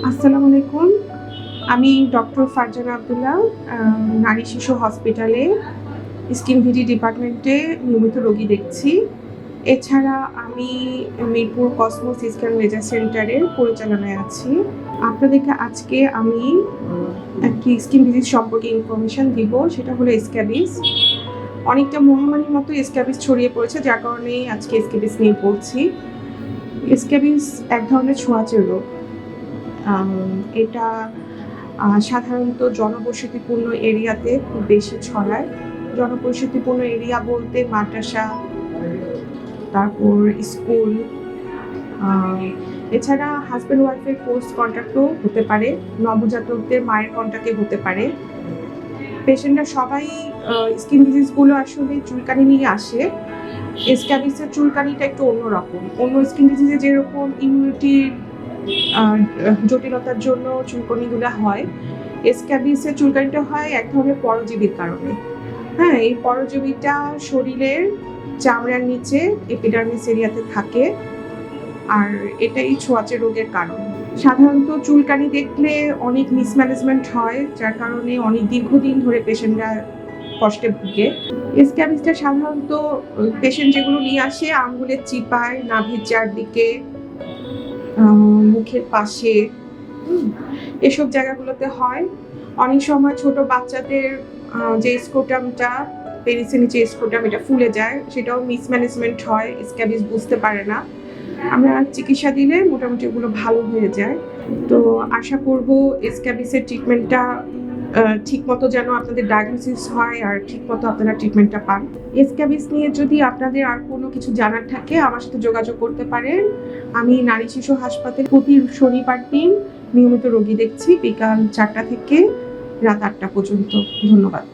আসসালামু আলাইকুম। আমি ডক্টর ফারজানা আব্দুল্লাহ, নারী শিশু হসপিটালে স্কিন ভিডি ডিপার্টমেন্টে নিয়মিত রোগী দেখছি। এছাড়া আমি মিরপুর কসমো স্ক্যান লেজার সেন্টারের পরিচালনায় আছি। আপনাদেরকে আজকে আমি একটি স্কিন ডিজিজ সম্পর্কে ইনফরমেশন দিব, সেটা হলো স্ক্যাবিস। অনেকটা মহামারীর মতো স্ক্যাবিস ছড়িয়ে পড়েছে, যার কারণেই আজকে স্ক্যাবিস নিয়ে বলছি। স্ক্যাবিস এক ধরনের ছোঁয়াচে রোগ। এটা সাধারণত জনবসতিপূর্ণ এরিয়াতে খুব বেশি ছড়ায়। জনবসতিপূর্ণ এরিয়া বলতে মাদ্রাসা, তারপর স্কুল, এছাড়া হাজব্যান্ড ওয়াইফের ক্লোজ কন্ট্যাক্টও হতে পারে, নবজাতকদের মায়ের কন্ট্যাক্টে হতে পারে। পেশেন্টরা সবাই স্কিন ডিজিজগুলো আসলে চুলকানি নিয়ে আসে। স্ক্যাবিসের চুলকানিটা একটু অন্যরকম। অন্য স্কিন ডিজিজে যেরকম ইমিউনিটির জটিলতার জন্য চুলকানিগুলো হয়, স্ক্যাবিসের চুলকানিটা হয় এক ধরনের পরজীবীর কারণে। হ্যাঁ, এই পরজীবীটা শরীরের চামড়ার নিচে এপিডার্মিস এরিয়াতে থাকে, আর এটাই ছোঁয়াচে রোগের কারণ। সাধারণত চুলকানি দেখলে অনেক মিসম্যানেজমেন্ট হয়, যার কারণে অনেক দীর্ঘদিন ধরে পেশেন্টরা কষ্টে ভুগে। স্ক্যাবিসটা সাধারণত পেশেন্ট যেগুলো নিয়ে আসে আঙ্গুলের চিপায়, নাভির চারদিকে, মুখের পাশে, এসব জায়গাগুলোতে হয়। অনেক সময় ছোট বাচ্চাদের যে স্ক্রোটামটা, পেনিসের নিচে স্ক্রোটাম, এটা ফুলে যায়, সেটাও মিসম্যানেজমেন্ট হয়, স্ক্যাবিস বুঝতে পারে না। আমরা চিকিৎসা দিলে মোটামুটি ওগুলো ভালো হয়ে যায়। তো আশা করব স্ক্যাবিসের ট্রিটমেন্টটা ঠিকমতো যেন আপনাদের ডায়াগনোসিস হয় আর ঠিকমতো আপনারা ট্রিটমেন্টটা পান। স্ক্যাবিস নিয়ে যদি আপনাদের আর কোনো কিছু জানার থাকে আমার সাথে যোগাযোগ করতে পারেন। আমি নারী শিশু হাসপাতালে প্রতি শনিবার দিন নিয়মিত রোগী দেখছি, বিকাল 4টা থেকে রাত 8টা পর্যন্ত। ধন্যবাদ।